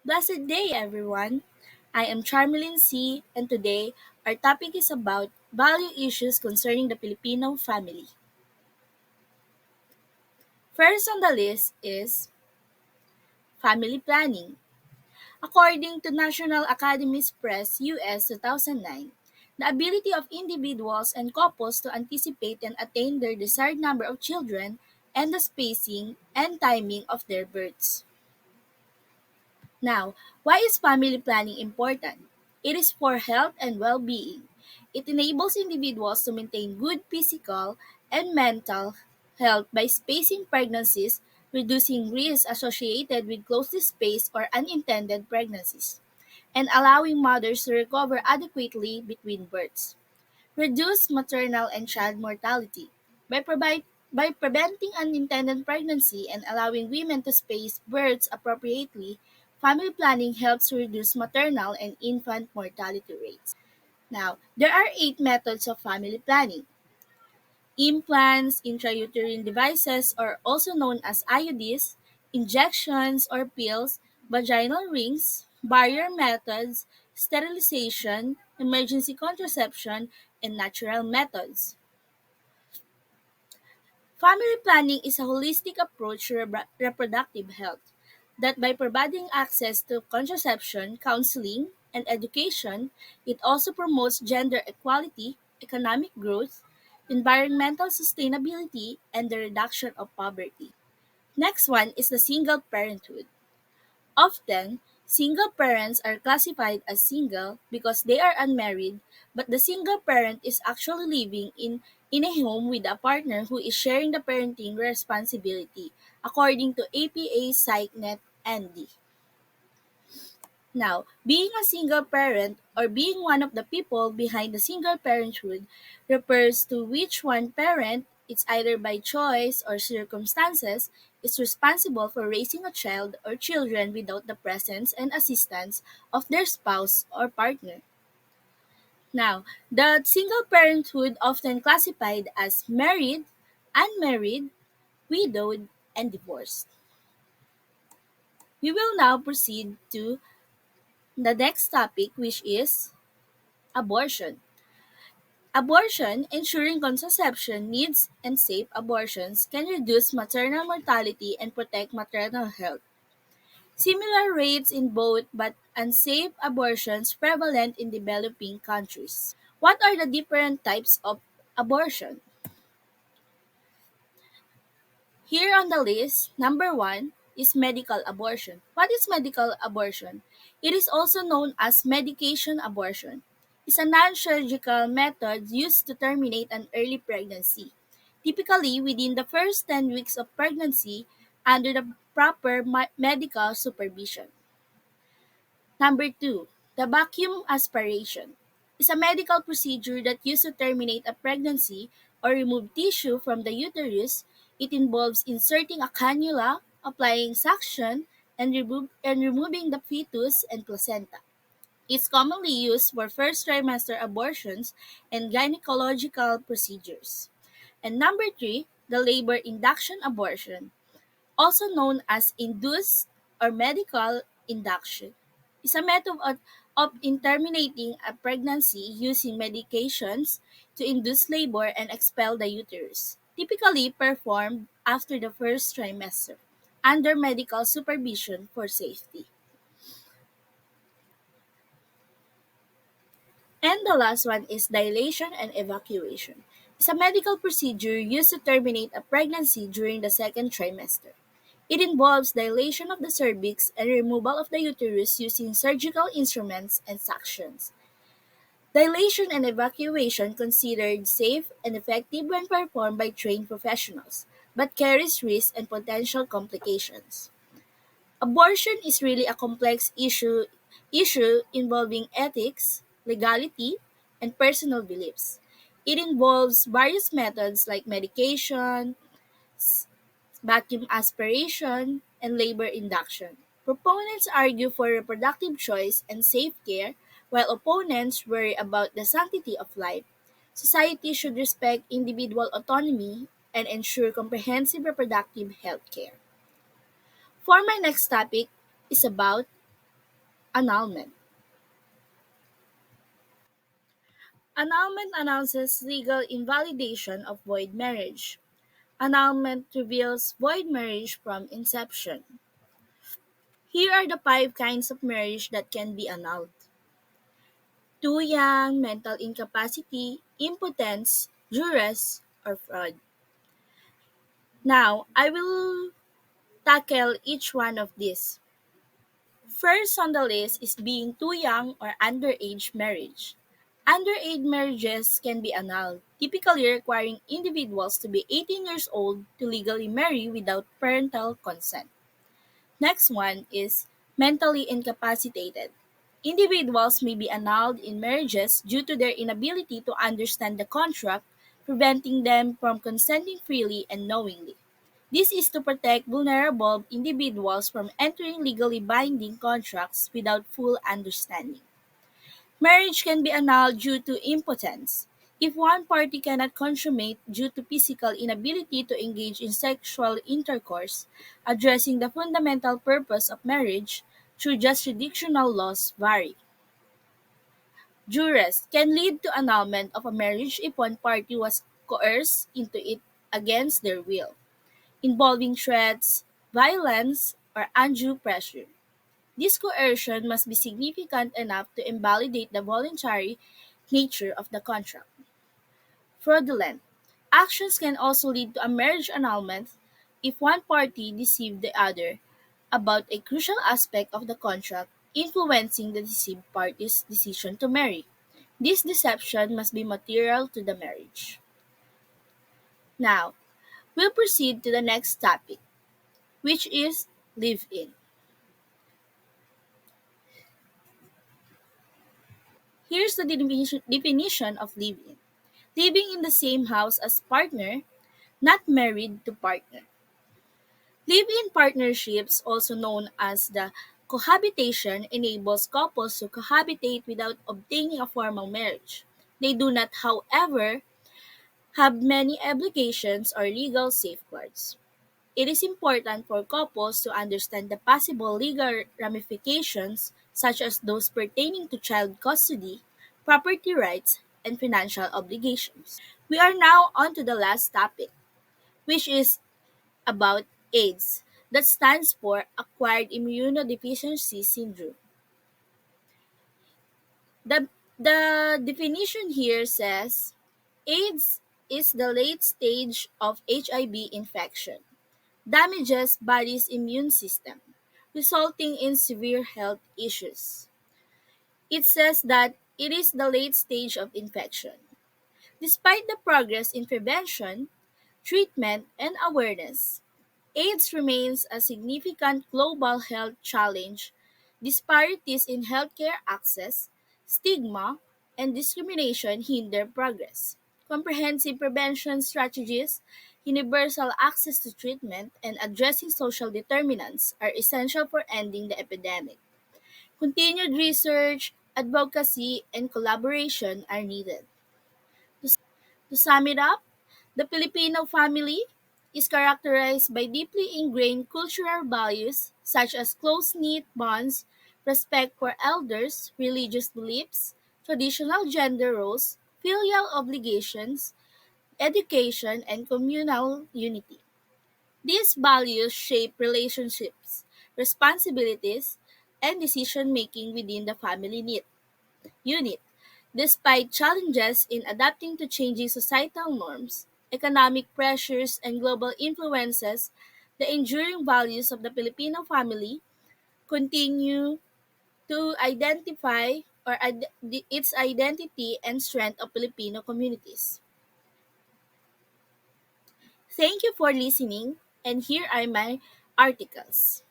Blessed day, everyone. I am Charmelin C, and today our topic is about value issues concerning the Filipino family. First on the list is family planning. According to National Academies Press US 2009, the ability of individuals and couples to anticipate and attain their desired number of children and the spacing and timing of their births. Now, why is family planning important? It is for health and well being. It enables individuals to maintain good physical and mental health by spacing pregnancies, reducing risks associated with closely spaced or unintended pregnancies, and allowing mothers to recover adequately between births. Reduce maternal and child mortality. By preventing unintended pregnancy and allowing women to space births appropriately, family planning helps reduce maternal and infant mortality rates. Now, there are 8 methods of family planning. Implants, intrauterine devices, or also known as IUDs, injections or pills, vaginal rings, barrier methods, sterilization, emergency contraception, and natural methods. Family planning is a holistic approach to reproductive health that by providing access to contraception, counseling, and education, it also promotes gender equality, economic growth, environmental sustainability, and the reduction of poverty. Next one is the single parenthood. Often, single parents are classified as single because they are unmarried, but the single parent is actually living in a home with a partner who is sharing the parenting responsibility, according to APA PsycNet ND. Now, being a single parent or being one of the people behind the single parenthood refers to which one parent, it's either by choice or circumstances, is responsible for raising a child or children without the presence and assistance of their spouse or partner. Now, the single parenthood often classified as married, unmarried, widowed, and divorced. We will now proceed to the next topic, which is abortion. Abortion, ensuring contraception needs and safe abortions, can reduce maternal mortality and protect maternal health. Similar rates in both but unsafe abortions prevalent in developing countries. What are the different types of abortion? Here on the list, number one is medical abortion. What is medical abortion? It is also known as medication abortion. It's a non-surgical method used to terminate an early pregnancy, typically within the first 10 weeks of pregnancy under the proper medical supervision. Number two, the vacuum aspiration is a medical procedure that used to terminate a pregnancy or remove tissue from the uterus. It involves inserting a cannula, applying suction, and removing the fetus and placenta. It's commonly used for first trimester abortions and gynecological procedures. And number three, the labor induction abortion, also known as induced or medical induction, is a method of terminating a pregnancy using medications to induce labor and expel the uterus, typically performed after the first trimester, under medical supervision for safety. And the last one is dilation and evacuation. It's a medical procedure used to terminate a pregnancy during the second trimester. It involves dilation of the cervix and removal of the uterus using surgical instruments and suctions. Dilation and evacuation considered safe and effective when performed by trained professionals, but carries risks and potential complications. Abortion is really a complex issue involving ethics, legality, and personal beliefs. It involves various methods like medication, vacuum aspiration, and labor induction. Proponents argue for reproductive choice and safe care, while opponents worry about the sanctity of life. Society should respect individual autonomy and ensure comprehensive reproductive health care. For my next topic is about Annulment. Annulment announces legal invalidation of void marriage. Annulment reveals void marriage from inception. Here are the five kinds of marriage that can be annulled: too young, mental incapacity, impotence, duress, or fraud. Now, I will tackle each one of these. First on the list is being too young or underage marriage. Underage marriages can be annulled, typically requiring individuals to be 18 years old to legally marry without parental consent. Next one is mentally incapacitated. Individuals may be annulled in marriages due to their inability to understand the contract, preventing them from consenting freely and knowingly. This is to protect vulnerable individuals from entering legally binding contracts without full understanding. Marriage can be annulled due to impotence. If one party cannot consummate due to physical inability to engage in sexual intercourse, addressing the fundamental purpose of marriage through jurisdictional laws vary. Duress can lead to annulment of a marriage if one party was coerced into it against their will, involving threats, violence, or undue pressure. This coercion must be significant enough to invalidate the voluntary nature of the contract. Fraudulent actions can also lead to a marriage annulment if one party deceived the other about a crucial aspect of the contract, influencing the deceived party's decision to marry. This deception must be material to the marriage. Now, we'll proceed to the next topic, which is live in. Here's the definition of live in: living in the same house as partner, not married to partner. Live-in partnerships, also known as the cohabitation, enables couples to cohabitate without obtaining a formal marriage. They do not, however, have many obligations or legal safeguards. It is important for couples to understand the possible legal ramifications, such as those pertaining to child custody, property rights, and financial obligations. We are now on to the last topic, which is about AIDS, that stands for Acquired Immunodeficiency Syndrome. The, the definition here says AIDS is the late stage of HIV infection, damages body's immune system, resulting in severe health issues. It says that it is the late stage of infection. Despite the progress in prevention, treatment, and awareness, AIDS remains a significant global health challenge. Disparities in healthcare access, stigma, and discrimination hinder progress. Comprehensive prevention strategies, universal access to treatment, and addressing social determinants are essential for ending the epidemic. Continued research, advocacy, and collaboration are needed. To sum it up, the Filipino family is characterized by deeply ingrained cultural values such as close-knit bonds, respect for elders, religious beliefs, traditional gender roles, filial obligations, education, and communal unity. These values shape relationships, responsibilities, and decision-making within the family unit. Despite challenges in adapting to changing societal norms, economic pressures, and global influences, the enduring values of the Filipino family continue to identify its identity and strength of Filipino communities. Thank you for listening, and here are my articles.